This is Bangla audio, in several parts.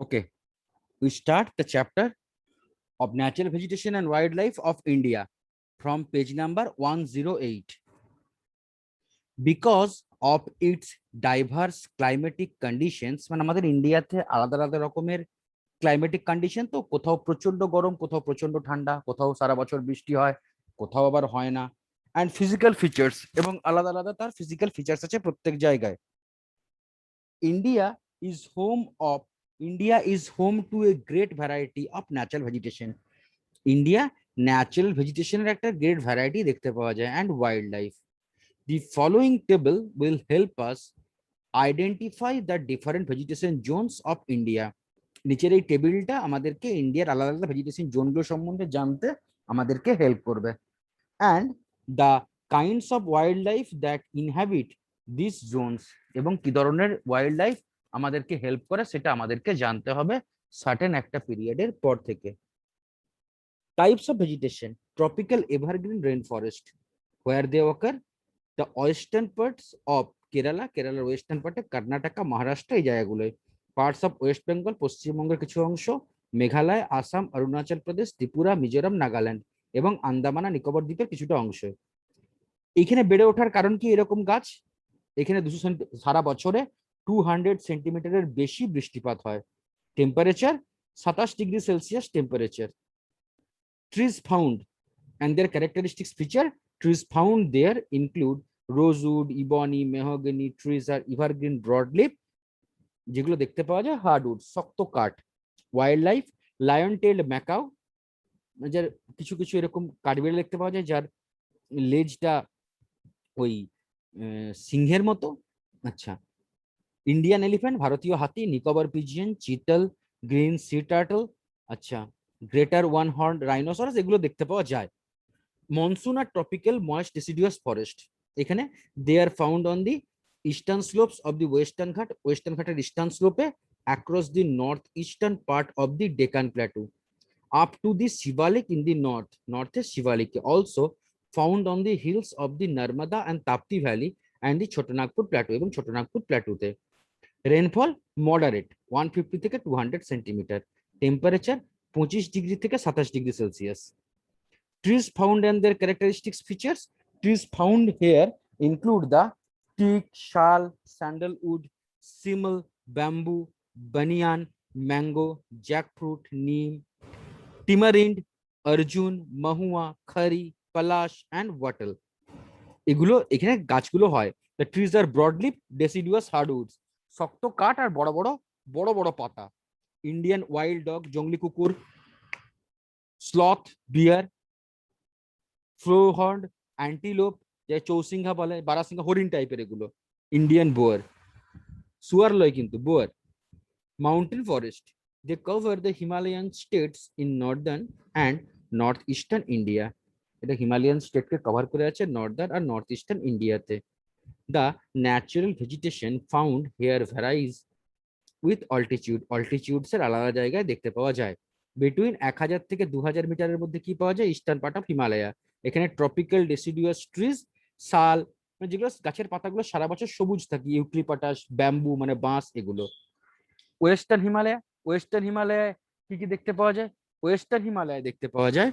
Okay, we start the chapter of natural vegetation and wildlife of India from page number 108. Because of its diverse climatic conditions, মানে আমাদের ইন্ডিয়াতে আলাদা আলাদা রকমের ক্লাইমেটিক কন্ডিশন, তো কোথাও প্রচন্ড গরম, কোথাও প্রচন্ড ঠান্ডা, কোথাও সারা বছর বৃষ্টি হয়, কোথাও আবার হয় না। অ্যান্ড ফিজিক্যাল ফিচার্স, এবং আলাদা আলাদা তার ফিজিক্যাল ফিচার্স আছে প্রত্যেক জায়গায়। India is home of India is home to a great variety of natural vegetation. India natural ভেজিটেশনের একটা গ্রেট ভ্যারাইটি দেখতে পাওয়া যায় and wildlife. The following table will help us identify the different vegetation zones of India. নিচের এই টেবিলটা আমাদেরকে ইন্ডিয়ার আলাদা আলাদা ভেজিটেশন জোনগুলো সম্বন্ধে জানতে আমাদেরকে হেল্প করবে। And the kinds of wildlife that inhabit this zones, এবং কি ধরনের ওয়াইল্ড লাইফ আমাদেরকে হেল্প করে সেটা আমাদেরকে জানতে হবে সার্টেন একটা পিরিয়ডের পর থেকে। Types of vegetation: tropical evergreen rainforest, where they occur the western parts of Kerala western পার্টে, কর্ণাটকা, মহারাষ্ট্র, এই জায়গাগুলোয়। পার্টস অফ ওয়েস্ট বেঙ্গল, পশ্চিমবঙ্গের কিছু অংশ, মেঘালয়, আসাম, অরুণাচল প্রদেশ, ত্রিপুরা, মিজোরাম, নাগাল্যান্ড এবং আন্দামান আর নিকোবর দ্বীপের কিছুটা অংশ। এখানে বেড়ে ওঠার কারণ কি এরকম গাছ? এখানে সারা বছরে 200 সেন্টিমিটারের বেশি বৃষ্টিপাত হয়। Temperature 27°C temperature. Trees found and their characteristics feature: trees found there include rosewood, ebony, mahogany trees are evergreen broadleaf, যেগুলো দেখতে পাওয়া যায় হার্ডউড, শক্ত কাঠ। Wildlife: lion tailed macaque, যার কিছু কিছু এরকম কাঠবিড়াল দেখতে পাওয়া যায় যার লেজটা ওই সিংহের মতো। আচ্ছা, ইন্ডিয়ান এলিফ্যান্ট, ভারতীয় হাতি, Nicobar pigeon, chital, green sea turtle, আচ্ছা, গ্রেটার ওয়ান হর্ন রাইনোসরাস, এগুলো দেখতে পাওয়া যায়। মনসুন আর ট্রপিক্যাল ময়েস্ট ডিসিডিয়াস ফরেস্ট, এখানে they are found on the eastern slopes of the western Ghat, western ঘাটের ইস্টার্ন স্লোপে, across the north eastern part of the Deccan plateau, up to the Shivalik in the north, নর্থে Shivalik, also found on the hills of the Narmada and Tapti valley and the Chotanagpur plateau, এবং ছোটনাগপুর প্ল্যাটুতে। রেনফল মডারেট 150 থেকে 200 সেন্টিমিটার। টেম্পারেচার 25 ডিগ্রি থেকে 27°C। Trees found and their characteristics features: trees found here include the teak, shal, sandalwood, simul, bamboo, banyan, mango, jackfruit, neem, tamarind, arjun, mahua, khari, palash and wattle, এগুলো এখানে গাছগুলো হয়। The trees are broadleaf deciduous hardwoods, শক্ত কাঠ আর বড় বড় বড় বড় পাতা। ইন্ডিয়ান ওয়াইল্ড ডগ, জঙ্গলি কুকুর, স্লথ, বিয়ার, ফ্লোহর্ন, অ্যান্টিলোপ, যে চৌসিংহা বলে, বারাসিংহা, হরিণ টাইপের এগুলো। ইন্ডিয়ান বোয়ার, সুয়ার লয় কিন্তু boar. Mountain forest, they cover the Himalayan states in northern and north eastern India, এটা হিমালয়ান স্টেটকে কভার করে আছে নর্দার্ন আর নর্থ ইস্টার্ন ইন্ডিয়াতে। The natural vegetation found here varies with altitude, altitudes এর আলাদা জায়গায় দেখতে পাওয়া যায়। বিটুইন 1000 থেকে 2000 মিটারের মধ্যে কি পাওয়া যায়? Eastern part of Himalaya. এখানে ট্রপিক্যাল ডেসিডুয়াস ট্রিজ, শাল, মানে যেগুলো গাছের পাতাগুলো সারা বছর সবুজ থাকে, ইউক্লিপাটাস, ব্যাম্বু মানে বাঁশ, এগুলো। ওয়েস্টার্ন হিমালয়া, ওয়েস্টার্ন হিমালয়ায় কি কি দেখতে পাওয়া যায়? ওয়েস্টার্ন হিমালয়ায় দেখতে পাওয়া যায়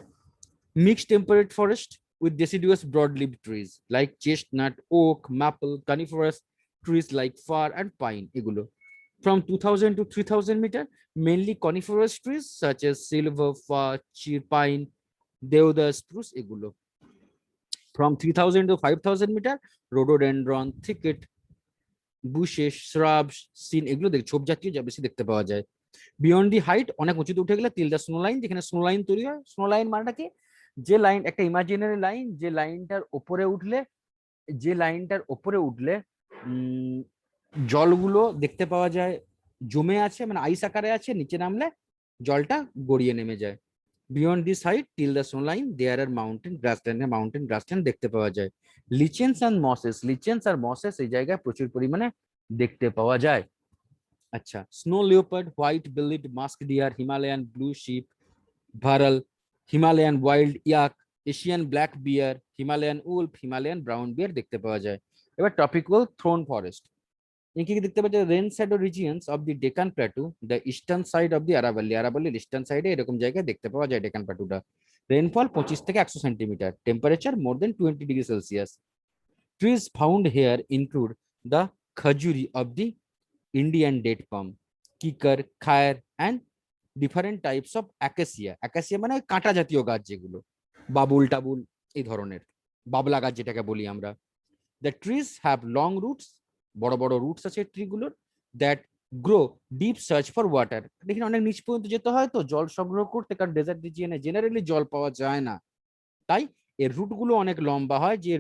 mixed temperate forest with deciduous broadleaf trees like chestnut, oak, maple, coniferous trees like fir and pine, এগুলো। From 2000 to 3000 meter, mainly coniferous trees such as silver, fir, pine, deodar, spruce, এগুলো। From 3000 to 5000 meter, rhododendron, thicket, bushes, shrubs, seen, এগুলো ঝোপ জাতীয় যা বেশি দেখতে পাওয়া যায়। বিয়ন্ড দি হাইট, অনেক উঁচুতে উঠে গেলে তিল দা স্নো লাইন, যেখানে স্নো লাইন তৈরি হয়। স্নো লাইন মানেটা কি? যে লাইন, একটা ইমাজিনারি লাইন, যে লাইনটার ওপরে উঠলে, যে লাইনটার ওপরে উঠলে জলগুলো দেখতে পাওয়া যায় জমে আছে, মানে আইস আকারে আছে, নিচে নামলে জলটা গড়িয়ে নেমে যায়। Beyond this height till the snow line there are mountain grassland, mountain grassland দেখতে পাওয়া যায়। লিচেন্স অ্যান্ড মসেস, লিচেন্স আর মসেস এই জায়গায় প্রচুর পরিমাণে দেখতে পাওয়া যায়। আচ্ছা, snow leopard, white bellied musk deer, Himalayan blue sheep, bharal, Himalayan wild yak, Asian black bear, Himalayan wolf, Himalayan brown bear দেখতে পাওয়া যায়। এবার টপিক্যাল থ্রোন ফরেস্ট, কি কি দেখতে পাচ্ছি, rain shadow regions of the Deccan plateau, the eastern side of the আরাবল্লী, আরাবল্লীর ইস্টার্ন সাইডে এরকম জায়গায় দেখতে পাওয়া যায় ডেকান প্ল্যাটুটা। রেনফল 25 থেকে 100 centimetre, temperature more than 20 degree Celsius. Trees found here include the khajuri of the Indian date palm, kikar, khair and different types of acacia. Acacia মানে কাঁটা জাতীয় গাছ যেগুলো, বাবুল টাবুল এই ধরনের, বাবলা গাছ যেটাকে বলি আমরা। The trees have long roots, বড় বড় রুটস আছে ট্রিগুলোর, that grow deep search for water. দেখেন অনেক নিচ পর্যন্ত যেতে হয় তো জল সংগ্রহ করতে, কারণ ডেজার্ট রিজিয়নে জেনারেলি জল পাওয়া যায় না, তাই এর রুটগুলো অনেক লম্বা হয়, যে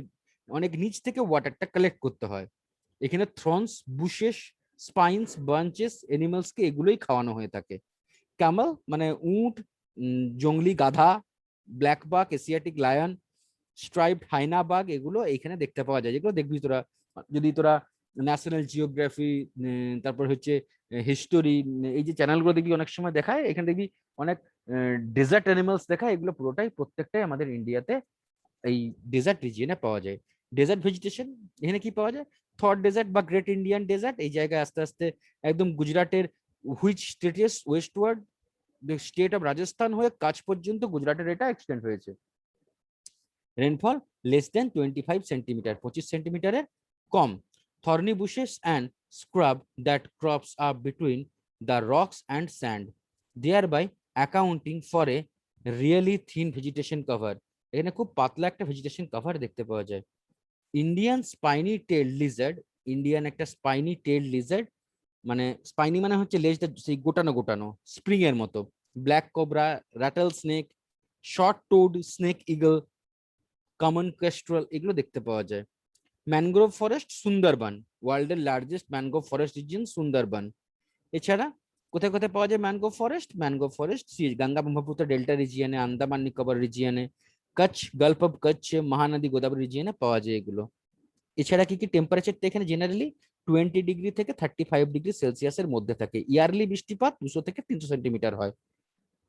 অনেক নিচ থেকে ওয়াটারটা কালেক্ট করতে হয়। এখানে থ্রন্স, বুশেস, স্পাইনস, বাঞ্চেস এনিমালসকে এগুলোই খাওয়ানো হয়ে থাকে। ক্যামেল মানে উট, জংলি গাধা, ব্ল্যাক বাক, এশিয়াটিক লায়ন, স্ট্রাইপড হাইনা বাঘ, এগুলো এইখানে দেখতে পাওয়া যায়। যেগুলো দেখবি তোরা যদি তোরা ন্যাশনাল জিওগ্রাফি, তারপর হচ্ছে হিস্টোরি, এই যে চ্যানেলগুলো দেখবি অনেক সময় দেখায়, এখানে দেখবি অনেক ডেজার্ট অ্যানিমালস দেখায়। এগুলো পুরোটাই প্রত্যেকটাই আমাদের ইন্ডিয়াতে এই ডেজার্ট রিজিয়নে পাওয়া যায়। ডেজার্ট ভেজিটেশন এখানে কি পাওয়া যায়, থর ডেজার্ট বা গ্রেট ইন্ডিয়ান ডেজার্ট, এই জায়গায় আস্তে আস্তে একদম গুজরাটের which states westward, state of Rajasthan হয়ে কাছ পর্যন্ত গুজরাটের এটা এক্সটেন্ড হয়েছে। রেনফল লেস দেন 25 সেন্টিমিটার, 25 সেন্টিমিটারের কম। Thorny bushes and scrub that crops up between the rocks and sand, there by accounting for a really thin vegetation cover. এখানে খুব পাতলা একটা ভেজিটেশন কভার দেখতে পাওয়া যায়। Indian spiny tail Lizaad, Indian একটা স্পাইনি টেল লিজার্ড, মানে স্পাইনি মানে হচ্ছে লেজটা সেই গোটানো গোটানো স্প্রিং এর মতো। Black cobra, rattle snake, short toed snake eagle, common kestrel, এগুলো দেখতে পাওয়া যায়। ম্যানগ্রোভ ফরেস্ট সুন্দরবন, ওয়ার্ল্ডের largest mangrove forest region Sundarban. এছাড়া কোথায় কোথায় পাওয়া যায় mangrove forest, mangrove forest Ganga Brahmaputra delta রিজিয়নে, আন্দামান নিকোবর রিজিয়নে, কচ্ছ, গালফ অফ কচ্ছ, মহানদী গোদাবরী রিজিয়নে পাওয়া যায় এগুলো। এছাড়া কি কি টেম্পারেচারটা এখানে জেনারেলি 20 ডিগ্রি থেকে 35 ডিগ্রি সেলসিয়াসের মধ্যে থাকে। ইয়ারলি বৃষ্টিপাত 200 থেকে 300 সেন্টিমিটার হয়।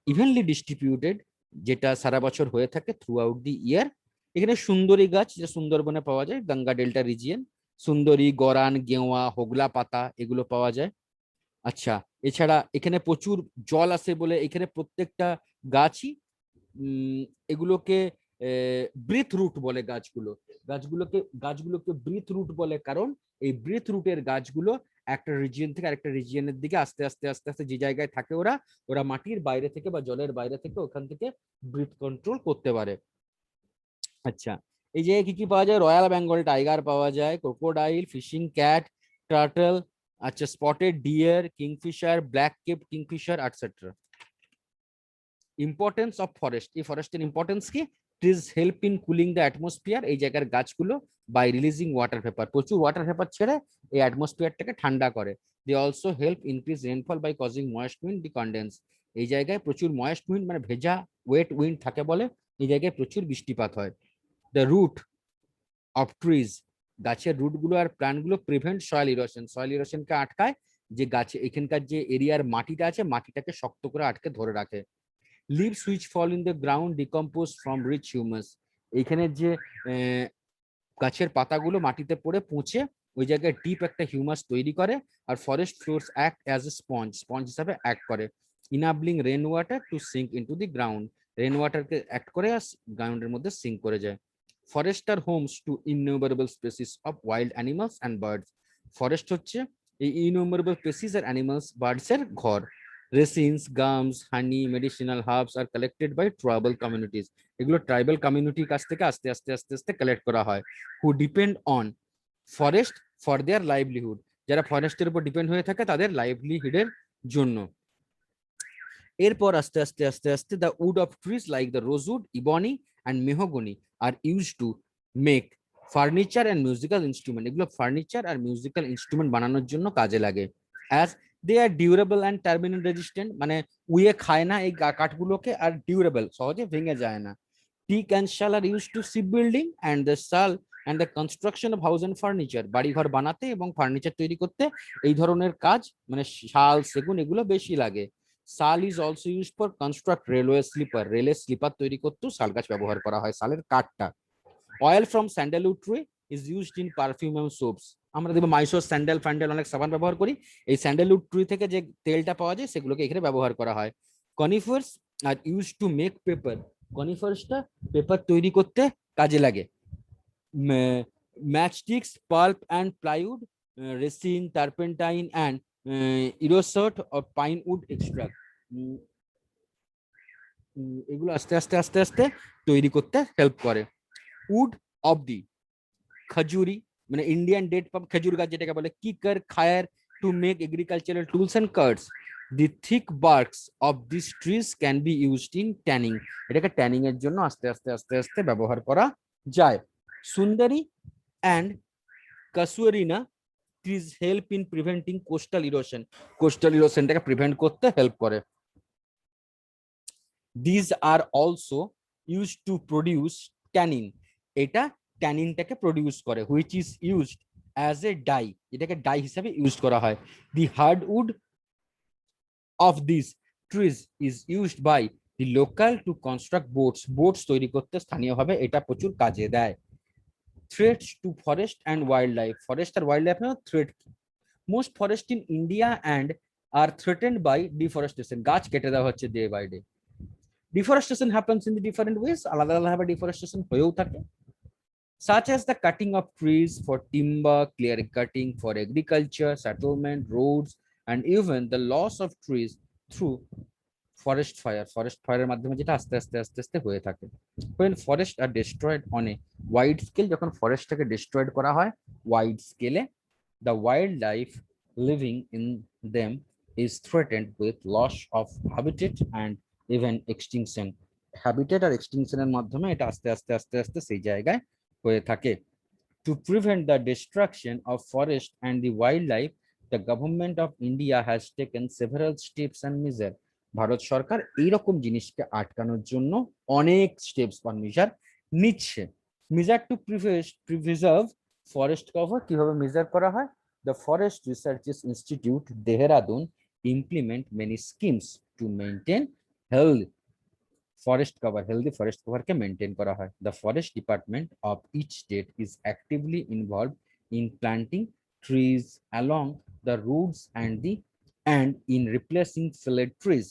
ইভেনলি ডিস্ট্রিবিউটেড, যেটা সারা বছর হয়ে থাকে থ্রু আউট দি ইয়ার। এখানে সুন্দরী গাছ যেটা সুন্দরবনে পাওয়া যায়, গঙ্গা ডেল্টা রিজিয়ন, সুন্দরী, গরান, গেওয়া, হোগলা পাতা এগুলো পাওয়া যায়। আচ্ছা, এছাড়া এখানে প্রচুর জল আসে বলে এখানে প্রত্যেকটা গাছই এগুলোকে ব্রিথ রুট বলে। গাছগুলোকে ব্রিথ রুট বলে, কারণ এই ব্রিথ রুটের গাছগুলো একটা রিজিয়ন থেকে আরেকটা রিজিয়নের দিকে আস্তে আস্তে আস্তে আস্তে যে জায়গায় থাকে ওরা ওরা মাটির বাইরে থেকে বা জলের বাইরে থেকে ওখান থেকে ব্রিথ কন্ট্রোল করতে পারে। আচ্ছা, এই যে কি কি পাওয়া যায়, রয়্যাল বেঙ্গল টাইগার পাওয়া যায়, ক্রোকোডাইল, ফিশিং ক্যাট, টার্টল, আচ্ছা spotted deer, kingfisher, black capped kingfisher etcetera. Importance of forest, এই ফরেস্টের ইম্পর্টেন্স কি, trees help in cooling the atmosphere, এই জায়গার গাছগুলো বাই রিলিজিং ওয়াটার ভেপার, প্রচুর ওয়াটার ভেপার ছেড়ে এই অ্যাটমসফিয়ারটাকে ঠান্ডা করে। They also help increase rainfall by causing moist wind to condense, এই জায়গায় প্রচুর ময়েস্ট উইন্ড মানে ভেজা ওয়েট উইন্ড থাকে বলে এই জায়গায় প্রচুর বৃষ্টিপাত হয়। দ্য রুট অফ ট্রিজ, গাছের রুটগুলো আর প্ল্যান্টগুলো প্রিভেন্ট সয়েল ইরোশন, সয়েল ইরোশনকে আটকায়, যে গাছে এখানকার যে এরিয়ার মাটিটা আছে মাটিটাকে শক্ত করে আটকে ধরে রাখে। Leaves which fall in the ground decompose from rich humus, এইখানে যে গাছের পাতাগুলো মাটিতে পড়ে পচে ওই জায়গায় ডিপ একটা হিউমাস তৈরি করে, আর forest floors act as a sponge, sponge হিসাবে অ্যাক্ট করে, enabling rain water to sink into the ground, rain ওয়াটারকে অ্যাক্ট করে আর গ্রাউন্ডের মধ্যে সিঙ্ক করে যায়। Forest are homes to innumerable species of wild animals and birds, forest হচ্ছে এই ইননিউমারেবল স্পেসিস আর অ্যানিমালস বার্ডস এর ঘর। Resins, gums, honey, medicinal herbs are collected by tribal communities, এগুলো ট্রাইবাল কমিউনিটির কাছ থেকে আস্তে আস্তে আস্তে আস্তে কালেক্ট করা হয়। Who depend on forest for their livelihood, যারা ফরেস্টের উপর ডিপেন্ড হয়ে থাকে তাদের লাইভলিহুডের জন্য। এরপর আস্তে আস্তে আস্তে আস্তে the wood of trees like the rosewood, ebony and mahogany are use to make furniture and musical instrument, এগুলো ফার্নিচার আর মিউজিক্যাল ইনস্ট্রুমেন্ট বানানোর জন্য কাজে লাগে। As they are durable and termite resistant, মানে উইয়ে খায় না এই কাঠগুলোকে, আর ডিউরেবল সহজে ভেঙে যায় না। Teak and sal are use to ship building and the sal and the construction of house and furniture, বাড়িঘর বানাতে এবং ফার্নিচার তৈরি করতে এই ধরনের কাজ মানে শাল, সেগুন এগুলো বেশি লাগে। Sal is also use for construct railway sleeper, রেলের স্লিপার তৈরি করতেও শাল গাছ ব্যবহার করা হয়, শালের কাঠটা। Oil from sandalwood tree is used in perfume and soaps. আমরা দেখবো মাইসোর স্যান্ডেল ফ্যান্ডেল অনেক সাবান ব্যবহার করি, এই স্যান্ডেলউড ট্রি থেকে যে তেলটা পাওয়া যায় সেগুলোকে এখানে ব্যবহার করা হয়। Conifers are use to make paper, কনিফার্সটা পেপার তৈরি করতে কাজে লাগে। Matchsticks, pulp and plywood, resin, turpentine and ইরোসট অফ পাইন উড এক্সট্রাক্ট, এগুলো আস্তে আস্তে আস্তে আস্তে তৈরি করতে হেল্প করে। উড অফ দি খজুরি, মানে ইন্ডিয়ান ডেট পাম, খেজুর গাছ যেটাকে বলে, kikar, khair to make agricultural tools and carts. The thick barks of this trees can be used in tanning, এটাকে ট্যানিং এর জন্য আস্তে আস্তে আস্তে আস্তে ব্যবহার করা যায়। Sundari and casuarina trees help in preventing coastal erosion, coastal ইরোশনটাকে প্রিভেন্ট করতে হেল্প করে। These are also used to produce tannin, এটা ট্যানিনটাকে প্রডিউস করে, which is used as a dye, এটাকে ডাই হিসেবে ইউজ করা হয়। The hardwood of these trees is used by the local to construct boats, boats তৈরি করতে স্থানীয়ভাবে এটা প্রচুর কাজে দেয়। Threats to forest and wildlife, forest আর wildlife এর threat. Most forests in India and are threatened by deforestation, গাছ কেটে দেওয়া হচ্ছে day by day. Deforestation happens in the different ways, আলাদা আলাদাভাবে ডিফরেস্টেশন হয়েও থাকে, such as the cutting of trees for timber, clear cutting for agriculture, settlement, roads, and even the loss of trees through forest fire, forest fire এর মাধ্যমে যেটা আস্তে আস্তে আস্তে আস্তে হয়ে থাকে। When forests are destroyed on a wide scale, যখন ফরেস্টটাকে ডিস্ট্রয়েড করা হয় ওয়াইড স্কেলে, the wildlife living in them is threatened with loss of habitat and even extinction, habitat আর এক্সটিংশনের মাধ্যমে এটা আস্তে আস্তে আস্তে আস্তে সেই জায়গায় হয়ে থাকে। To prevent the destruction of forest and the wildlife, the government of India has taken several steps and measures, Bharat সরকার এইরকম জিনিসকে আটকানোর জন্য অনেক স্টেপস বা মেজার নিচ্ছে। Measure two preserve forest cover, কিভাবে মেজার করা হয়? The Forest Research Institute, Dehradun, implement many schemes to maintain health forest cover, healthy forest কভারকে মেনটেন করা হয়। The forest department of each state is actively involve in planting trees along the routes and in replacing felled trees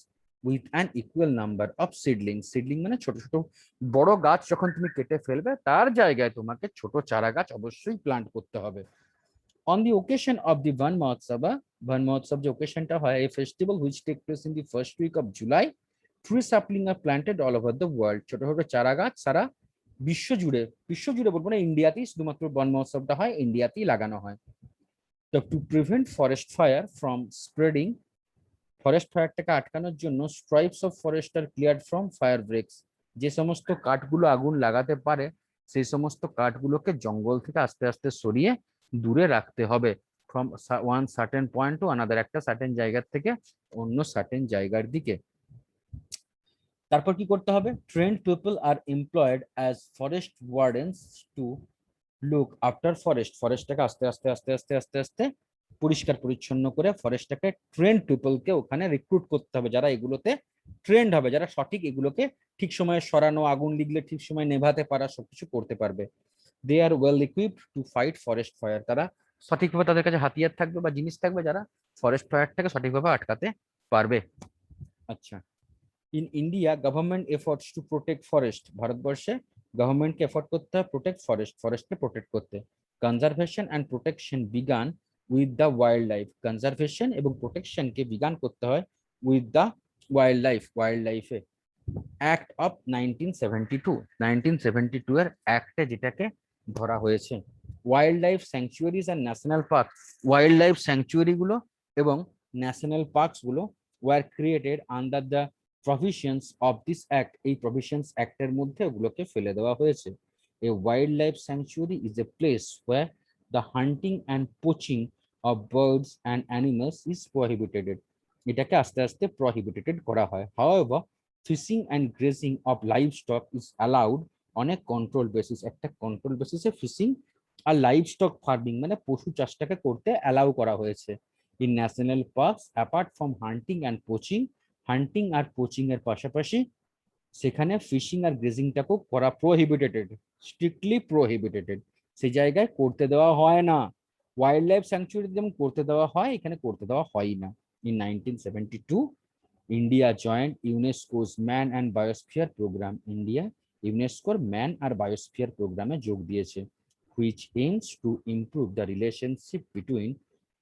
with an equal number of seedling, seedling মানে ছোট ছোট, বড় গাছ যখন তুমি কেটে ফেলবে তার জায়গায় তোমাকে ছোট চারা গাছ অবশ্যই প্লান্ট করতে হবে। On the occasion of the Van Mahotsav যে occasionটা হয়, a festival which take place in the first week of July, tree sapling are planted all over the world, ছোট ছোট চারা গাছ সারা বিশ্বজুড়ে, বিশ্বজুড়ে বলবো না, ইন্ডিয়াতেই শুধুমাত্র বন মহোৎসবটা হয়, ইন্ডিয়াতেই লাগানো হয়। তো to prevent forest fire from spreading, forest ফায়ারটাকে আটকানোর জন্য stripes of forest are cleared from fire breaks, যে সমস্ত কাঠগুলো আগুন লাগাতে পারে সেই সমস্ত কাঠগুলোকে জঙ্গল থেকে আস্তে আস্তে সরিয়ে দূরে রাখতে হবে। From one certain point to another, একটা সার্টেন জায়গার থেকে অন্য সার্টেন জায়গার দিকে। তারপর কি করতে হবে? Trained people are employed as forest wardens to look after forest, ফরেস্টটাকে আস্তে আস্তে আস্তে আস্তে আস্তে আস্তে পরিষ্কার পরিচ্ছন্ন করে ফরেস্টটাকে ট্রেন্ড পিপলকে ওখানে রিক্রুট করতে হবে, যারা এগুলোতে ট্রেন্ড হবে, যারা সঠিক এগুলোকে ঠিক সময়ে সরানো, আগুন লিগলে ঠিক সময় নেভাতে পারা, সবকিছু করতে পারবে। They are well equipped to fight forest fire, তারা সঠিকভাবে, তাদের কাছে হাতিয়ার থাকবে বা জিনিস থাকবে যারা ফরেস্ট ফায়ারটাকে সঠিকভাবে আটকাতে পারবে। আচ্ছা, in India government efforts to protect forest, ভারতবর্ষে গভর্নমেন্টকে এফোর্ট করতে হয় প্রোটেক্ট ফরেস্ট, ফরেস্টকে প্রোটেক্ট করতে। Conservation and protection began with the wild life, conservation এবং প্রোটেকশনকে বিগান করতে হয় with the wild life, wild লাইফে। অ্যাক্ট অফ 1972, 1972 এর অ্যাক্টে যেটাকে ধরা হয়েছে। Wild life sanctuaries are national park, wild life sanctuary গুলো এবং ন্যাশনাল পার্কস গুলো were created under the provisions of this act, এই প্রভিশনস অ্যাক্টের মধ্যে ওগুলোকে ফেলে দেওয়া হয়েছে। A wild life sanctuary is a place where the hunting and poaching of birds and animals is prohibited, এটাকে আস্তে আস্তে প্রহিবিটেড করা হয়। However fishing and grazing of livestock is allowed on a control basis, একটা কন্ট্রোল বেসিসে ফিশিং আর লাইভ স্টক ফার্মিং মানে পশু চাষটাকে করতে অ্যালাউ করা হয়েছে। In national parks apart from hunting and poaching, hunting R poaching এর পাশাপাশি সেখানে ফিশিং আর গ্রেজিংটাকেও করা প্রহিবিটেড, স্ট্রিক্টলি প্রহিবিটেড। সেই জায়গায় করতে দেওয়া হয় না। ওয়াইল্ড লাইফ স্যাংচুয়ারি যেমন করতে দেওয়া হয়, এখানে করতে দেওয়া হয় না। In 1972 India joined UNESCO's man and biosphere programme. India ইউনেস্কোর ম্যান আর বায়োস্ফিয়ার প্রোগ্রামে যোগ দিয়েছে, which aims to improve the relationship between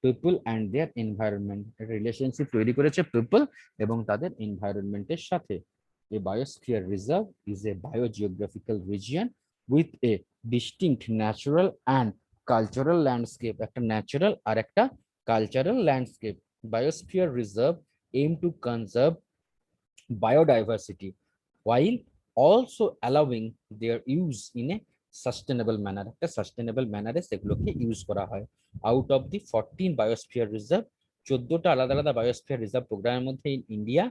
people and their environment। Relationship তৈরি করেছে পিপল এবং তাদের এনভায়রনমেন্টের সাথে। A biosphere reserve is a biogeographical region with a distinct natural and cultural landscape। একটা ন্যাচারাল আর একটা cultural landscape. Biosphere reserve aim to conserve biodiversity while also allowing their use in a sustainable manner. একটা সাস্টেনেবল ম্যানারে সেগুলোকে ইউজ করা হয়। Out of the 14 biosphere reserve, 14টা আলাদা আলাদা বায়োস্ফিয়ার রিজার্ভ প্রোগ্রামের মধ্যে India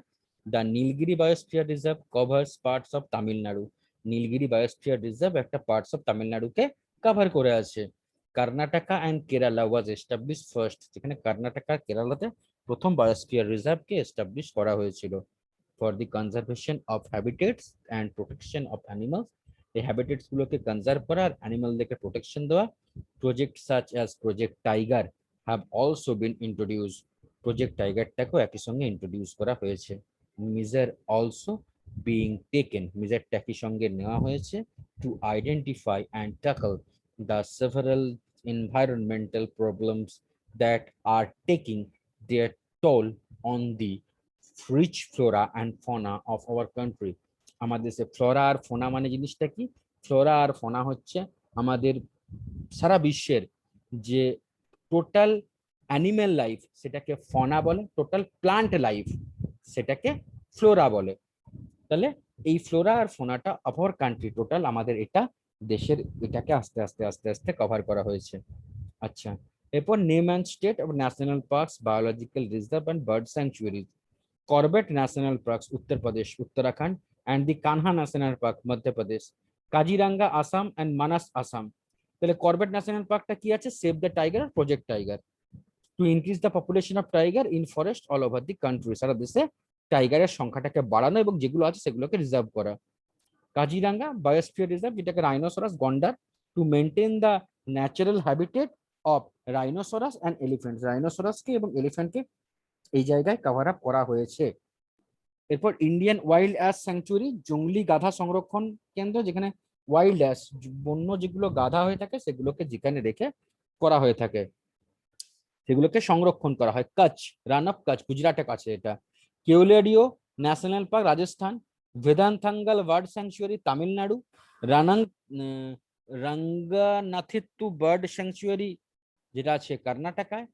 the Nilgiri biosphere reserve covers parts of Tamil Nadu. Nilgiri biosphere reserve একটা পার্টস অফ তামিলনাড়ুকে কভার করে আছে। Karnataka and Kerala was establish first, যেখানে কর্ণাটকা আর কেরালাতে প্রথম বায়োস্ফিয়ার রিজার্ভকে এস্টাবলিশ করা হয়েছিল। For the conservation of habitats and protection of animals, এই হ্যাবিটেটস গুলোকে কনজার্ভ করা আর অ্যানিমালদেরকে প্রোটেকশন দেওয়া। Project such as project tiger have also been introduce, project টাইগারটাকেও একই সঙ্গে ইন্ট্রোডিউস করা হয়েছে। মেজার অলসো বিং টেকেন, মেজারটা একই সঙ্গে নেওয়া হয়েছে to identify and tackle the several environmental problems that are taking their toll on the rich flora and fauna of our country। আমাদের দেশে ফ্লোরা আর ফোনা মানে জিনিসটা কি? ফ্লোরা আর ফোনা হচ্ছে আমাদের সারা বিশ্বের যে টোটাল অ্যানিমেল লাইফ সেটাকে ফোনা বলে, টোটাল প্লান্ট লাইফ সেটাকে ফ্লোরা বলে। তাহলে এই ফ্লোরা আর ফোনাটা অফ আওয়ার কান্ট্রি টোটাল আমাদের এটা দেশের, এটাকে আস্তে আস্তে আস্তে আস্তে কভার করা হয়েছে। আচ্ছা, এরপর name and state of national parks, biological reserve and bird sanctuaries. Corbett national parks Uttar Pradesh Uttarakhand, and the Kanha national park Madhya Pradesh, Kaziranga Assam and Manas Assam. তাহলে কর্বেট ন্যাশনাল পার্কটা কি আছে? সেভ দ্য টাইগার আর project tiger, to increase the population of tiger in forest all over the country. সারা দেশে টাইগারের সংখ্যাটাকে বাড়ানো এবং যেগুলো আছে সেগুলোকে রিজার্ভ করা। কাজিরাঙ্গা বায়োস্ফিয়ার রিজার্ভ, যেটাকে রাইনোসরাস গন্ডার, to maintain the natural habitat of rhinoceros and elephant. রাইনোসরাসকে এবং এলিফ্যান্টকে এই জায়গায় কভার আপ করা হয়েছে। এরপর ইন্ডিয়ান ওয়াইল্ড অ্যাস স্যাংচুয়ারি, জঙ্গলি গাধা সংরক্ষণ কেন্দ্র, যেখানে ওয়াইল্ড অ্যাস বন্য যেগুলো গাধা হয়ে থাকে সেগুলোকে যেখানে রেখে করা হয়ে থাকে সেগুলোকে সংরক্ষণ করা হয়। কচ্ছ, রান অফ কচ্ছ গুজরাটের কাছে এটা। Keoladeo national park Rajasthan, Vedanthangal bird sanctuary Tamil Nadu, রানাং রঙ্গনাথিত্তু বার্ড স্যাংচুয়ারি যেটা আছে কর্ণাটকায়,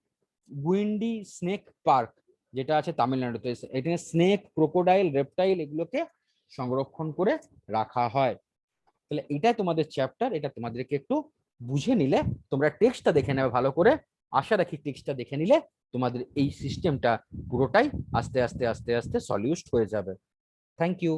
গুইন্ডি স্নেক পার্ক যেটা আছে তামিলনাড়ুতে। এখানে স্নেক, ক্রোকোডাইল, রেপটাইল এগুলোকে সংরক্ষণ করে রাখা হয়। তাহলে এটাই তোমাদের চ্যাপ্টার, এটা তোমাদেরকে একটু বুঝে নিলে তোমরা টেক্সটটা দেখে নেবে ভালো করে। আশা রাখি টেক্সটটা দেখে নিলে তোমাদের এই সিস্টেমটা পুরোটাই আস্তে আস্তে আস্তে আস্তে সলিউশন হয়ে যাবে। Thank you.